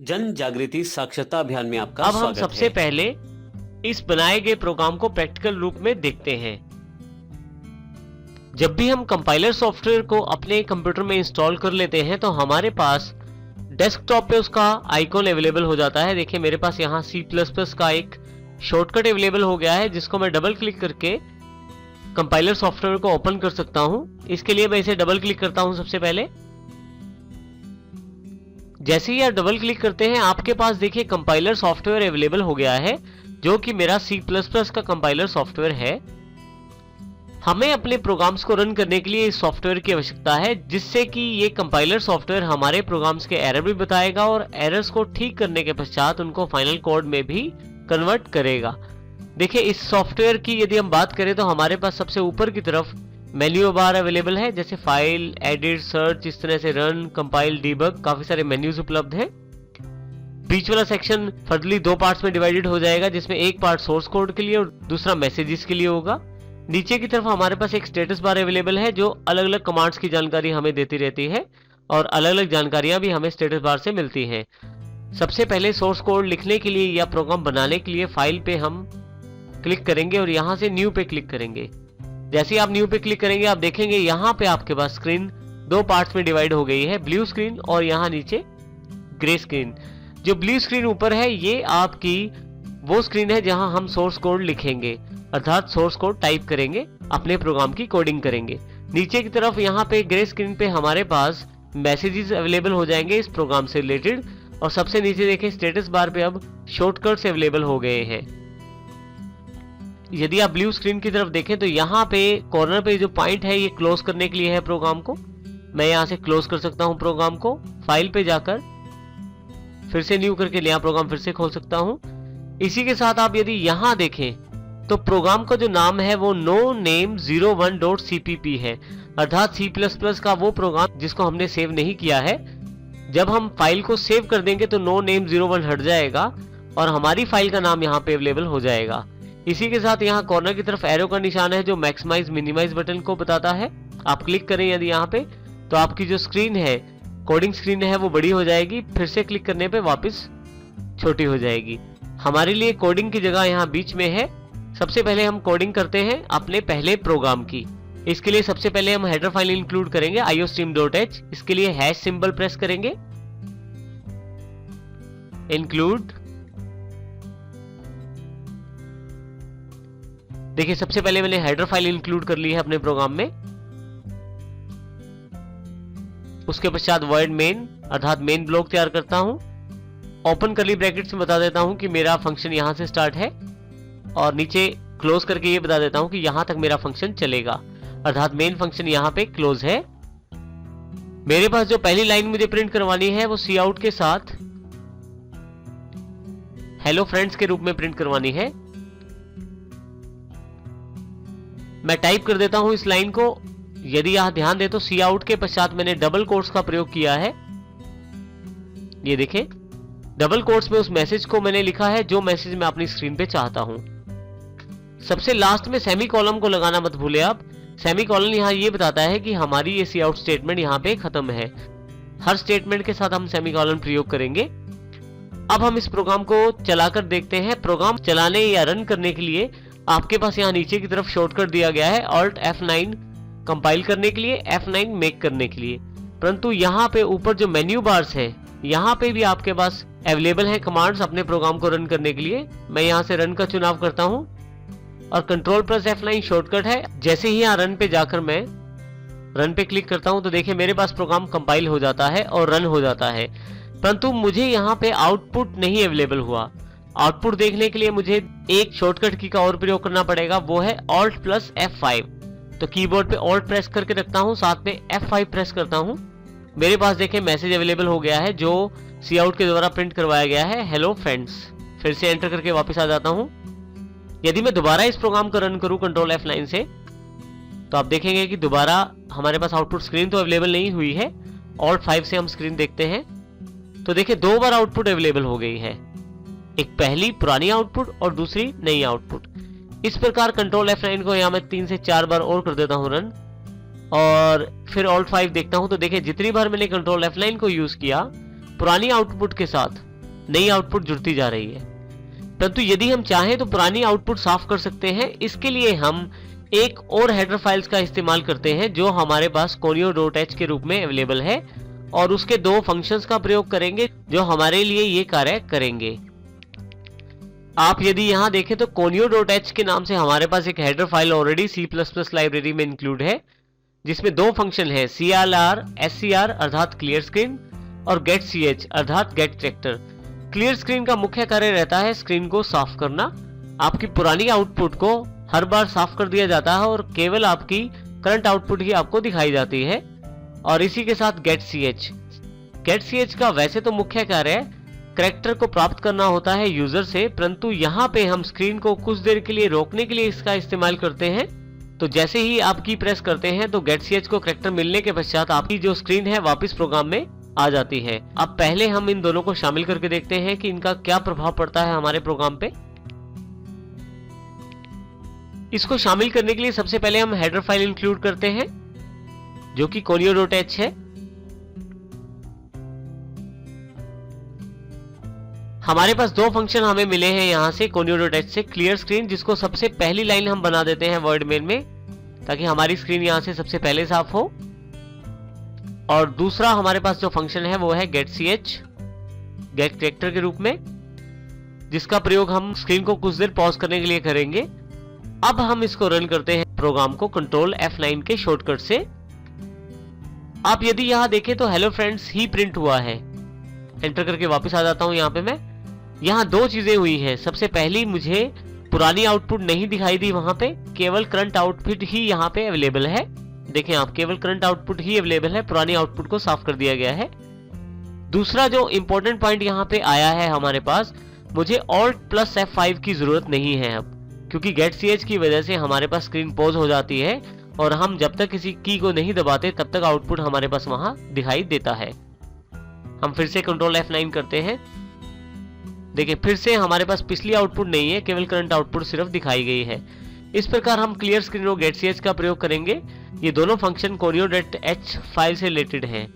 जन जागृति साक्षरता अभियान में आपका अब हम स्वागत सबसे है। पहले इस बनाए गए प्रोग्राम को प्रैक्टिकल रूप में देखते हैं। जब भी हम कंपाइलर सॉफ्टवेयर को अपने कंप्यूटर में इंस्टॉल कर लेते हैं तो हमारे पास डेस्कटॉप पे उसका आइकॉन अवेलेबल हो जाता है। देखिए मेरे पास यहाँ C++ का एक शॉर्टकट अवेलेबल हो गया है जिसको मैं डबल क्लिक करके कंपाइलर सॉफ्टवेयर को ओपन कर सकता हूं। इसके लिए मैं इसे डबल क्लिक करता हूं। सबसे पहले जैसे ही आप डबल क्लिक करते हैं आपके पास देखिए कंपाइलर सॉफ्टवेयर अवेलेबल हो गया है जो कि मेरा C++ का कंपाइलर सॉफ्टवेयर है। हमें अपने प्रोग्राम्स को रन करने के लिए इस सॉफ्टवेयर की आवश्यकता है जिससे कि ये कंपाइलर सॉफ्टवेयर हमारे प्रोग्राम्स के एरर भी बताएगा और एरर्स को ठीक करने के पश्चात उनको फाइनल कोड में भी कन्वर्ट करेगा। देखिए इस सॉफ्टवेयर की यदि हम बात करें तो हमारे पास सबसे ऊपर की तरफ मेन्यू बार अवेलेबल है, जैसे फाइल, एडिट, सर्च, इस तरह से रन, कंपाइल, डीबग, काफी सारे मेन्यूज उपलब्ध हैं। बीच वाला सेक्शन फर्दरली दो पार्ट्स में डिवाइडेड हो जाएगा जिसमें एक पार्ट सोर्स कोड के लिए और दूसरा मैसेजेस के लिए होगा। नीचे की तरफ हमारे पास एक स्टेटस बार अवेलेबल है जो अलग अलग कमांड्स की जानकारी हमें देती रहती है और अलग अलग जानकारियां भी हमें स्टेटस बार से मिलती हैं। सबसे पहले सोर्स कोड लिखने के लिए या प्रोग्राम बनाने के लिए फाइल पे हम क्लिक करेंगे और यहां से न्यू पे क्लिक करेंगे। जैसे ही आप न्यू पे क्लिक करेंगे आप देखेंगे यहाँ पे आपके पास स्क्रीन दो पार्ट्स में डिवाइड हो गई है, ब्लू स्क्रीन और यहाँ नीचे ग्रे स्क्रीन। जो ब्लू स्क्रीन ऊपर है ये आपकी वो स्क्रीन है जहां हम सोर्स कोड लिखेंगे, अर्थात सोर्स कोड टाइप करेंगे, अपने प्रोग्राम की कोडिंग करेंगे। नीचे की तरफ यहाँ पे ग्रे स्क्रीन पे हमारे पास मैसेजेस अवेलेबल हो जाएंगे इस प्रोग्राम से रिलेटेड और सबसे नीचे देखें स्टेटस बार पे अब शॉर्टकट्स अवेलेबल हो गए हैं। यदि आप ब्लू स्क्रीन की तरफ देखें तो यहाँ पे कॉर्नर पे जो पॉइंट है ये क्लोज करने के लिए है प्रोग्राम को। मैं यहाँ से क्लोज कर सकता हूँ प्रोग्राम को, फाइल पे जाकर फिर से न्यू करके नया प्रोग्राम फिर से खोल सकता हूँ। इसी के साथ आप यदि यहाँ देखें तो प्रोग्राम का जो नाम है वो noname01.cpp है, अर्थात C++ का वो प्रोग्राम जिसको हमने सेव नहीं किया है। जब हम फाइल को सेव कर देंगे तो noname01 हट जाएगा और हमारी फाइल का नाम यहाँ पे अवेलेबल हो जाएगा। इसी के साथ यहाँ कॉर्नर की तरफ एरो का निशान है जो मैक्सिमाइज मिनिमाइज बटन को बताता है। आप क्लिक करें यदि यहाँ पे तो आपकी जो स्क्रीन है, कोडिंग स्क्रीन है, वो बड़ी हो जाएगी, फिर से क्लिक करने पे वापस छोटी हो जाएगी। हमारे लिए कोडिंग की जगह यहाँ बीच में है। सबसे पहले हम कोडिंग करते हैं अपने पहले प्रोग्राम की। इसके लिए सबसे पहले हम हेडर फाइल इंक्लूड करेंगे iostream.h। इसके लिए हैश सिंबल प्रेस करेंगे, इंक्लूड। देखिए सबसे पहले मैंने हेडर फाइल इंक्लूड कर ली है अपने प्रोग्राम में। उसके पश्चात वर्ड मेन अर्थात मेन ब्लॉक तैयार करता हूं। ओपन करली ब्रैकेट्स में बता देता हूं कि मेरा फंक्शन यहां से स्टार्ट है और नीचे क्लोज करके ये बता देता हूं कि यहां तक मेरा फंक्शन चलेगा, अर्थात मेन फंक्शन यहां पे क्लोज है। मेरे पास जो पहली लाइन मुझे प्रिंट करवानी है वो सी आउट के साथ हेलो फ्रेंड्स के रूप में प्रिंट करवानी है। मैं टाइप कर देता हूं इस लाइन को। यदि यहां ध्यान दे तो सी आउट के पश्चात मैंने डबल कोट्स का प्रयोग किया है। ये देखें डबल कोट्स में उस मैसेज को मैंने लिखा है जो मैसेज मैं अपनी स्क्रीन पे चाहता हूं। सबसे लास्ट में सेमी कॉलम को लगाना मत भूले आप। सेमी कॉलम यहां ये बताता है कि हमारी ये सी आउट स्टेटमेंट यहां पे खत्म है। हर स्टेटमेंट के साथ हम सेमी कॉलम प्रयोग करेंगे। अब हम इस प्रोग्राम को चलाकर देखते हैं। प्रोग्राम चलाने या रन करने के लिए आपके पास यहाँ नीचे की तरफ शॉर्टकट दिया गया है Alt F9 कंपाइल करने के लिए, F9 मेक करने के लिए। परंतु यहाँ पे ऊपर जो मेन्यू बार्स है यहाँ पे भी आपके पास अवेलेबल है कमांड्स अपने प्रोग्राम को रन करने के लिए। मैं यहाँ से रन का चुनाव करता हूँ और कंट्रोल प्लस F9 शॉर्टकट है। जैसे ही यहाँ रन पे जाकर मैं रन पे क्लिक करता हूँ तो देखिए मेरे पास प्रोग्राम कंपाइल हो जाता है और रन हो जाता है। परंतु मुझे यहाँ पे आउटपुट नहीं अवेलेबल हुआ। आउटपुट देखने के लिए मुझे एक शॉर्टकट की का और प्रयोग करना पड़ेगा, वो है Alt प्लस F5। तो कीबोर्ड पे Alt प्रेस करके रखता हूँ, साथ में F5 प्रेस करता हूँ। मेरे पास देखें मैसेज अवेलेबल हो गया है जो सी आउट के द्वारा प्रिंट करवाया गया है, हेलो फ्रेंड्स। फिर से एंटर करके वापस आ जाता हूँ। यदि मैं दोबारा इस प्रोग्राम को रन करूँ कंट्रोल F9 से तो आप देखेंगे कि दोबारा हमारे पास आउटपुट स्क्रीन तो अवेलेबल नहीं हुई है। Alt 5 से हम स्क्रीन देखते हैं तो देखिए दो बार आउटपुट अवेलेबल हो गई है, एक पहली पुरानी आउटपुट और दूसरी नई आउटपुट। इस प्रकार कंट्रोल F9 को यहाँ मैं 3 से 4 बार और कर देता हूँ रन और फिर Alt 5 देखता हूँ तो देखिए जितनी बार मैंने कंट्रोल F9 को यूज किया पुरानी आउटपुट के साथ नई आउटपुट जुड़ती जा रही है। परंतु यदि हम चाहें तो पुरानी आउटपुट साफ कर सकते हैं। इसके लिए हम एक और हेडर फाइल्स का इस्तेमाल करते हैं जो हमारे पास conio.h के रूप में अवेलेबल है, और उसके दो फंक्शंस का प्रयोग करेंगे जो हमारे लिए ये कार्य करेंगे। आप यदि यहां देखें तो conio.h के नाम से हमारे पास एक header file already C++ library में इंक्लूड है, जिसमें दो फंक्शन है clr scr अर्थात क्लियर स्क्रीन और getch अर्थात गेट कैरेक्टर। क्लियर स्क्रीन का मुख्य कार्य रहता है स्क्रीन को साफ करना। आपकी पुरानी आउटपुट को हर बार साफ कर दिया जाता है और केवल आपकी करंट आउटपुट ही आपको दिखाई जाती है। और इसी के साथ getch का वैसे तो मुख्य कार्य कैरेक्टर को प्राप्त करना होता है यूजर से, परंतु यहाँ पे हम स्क्रीन को कुछ देर के लिए रोकने के लिए इसका इस्तेमाल करते हैं। तो जैसे ही आप की प्रेस करते हैं तो getch को कैरेक्टर मिलने के पश्चात आपकी जो स्क्रीन है वापस प्रोग्राम में आ जाती है। अब पहले हम इन दोनों को शामिल करके देखते हैं कि इनका क्या प्रभाव पड़ता है हमारे प्रोग्राम पे। इसको शामिल करने के लिए सबसे पहले हम हेडर फाइल इंक्लूड करते हैं जो कि conio.h है। हमारे पास दो फंक्शन हमें मिले हैं यहां से conio.h से। क्लियर स्क्रीन, जिसको सबसे पहली लाइन हम बना देते हैं वर्ड मेन में ताकि हमारी स्क्रीन यहां से सबसे पहले साफ हो। और दूसरा हमारे पास जो फंक्शन है वो है getch गेट कैरेक्टर के रूप में, जिसका प्रयोग हम स्क्रीन को कुछ देर पॉज करने के लिए करेंगे। अब हम इसको रन करते हैं प्रोग्राम को Ctrl F9 के शॉर्टकट से। आप यदि यहां देखें तो हेलो फ्रेंड्स ही प्रिंट हुआ है। एंटर करके वापस आ जाता हूं। यहाँ पे मैं यहाँ दो चीजें हुई हैं। सबसे पहली, मुझे पुरानी आउटपुट नहीं दिखाई दी, वहां पे केवल करंट आउटपुट ही यहाँ पे अवेलेबल है। देखें आप, केवल करंट आउटपुट ही अवेलेबल है, पुरानी आउटपुट को साफ कर दिया गया है। दूसरा जो इंपॉर्टेंट पॉइंट यहाँ पे आया है हमारे पास, मुझे Alt+ F5 की जरूरत नहीं है अब, क्योंकि getch की वजह से हमारे पास स्क्रीन पॉज हो जाती है और हम जब तक किसी की को नहीं दबाते तब तक आउटपुट हमारे पास वहां दिखाई देता है। हम फिर से Ctrl F9 करते हैं। देखिए फिर से हमारे पास पिछली आउटपुट नहीं है, केवल करंट आउटपुट सिर्फ दिखाई गई है। इस प्रकार हम क्लियर स्क्रीन और getch का प्रयोग करेंगे। ये दोनों फंक्शन conio.h फाइल से रिलेटेड हैं।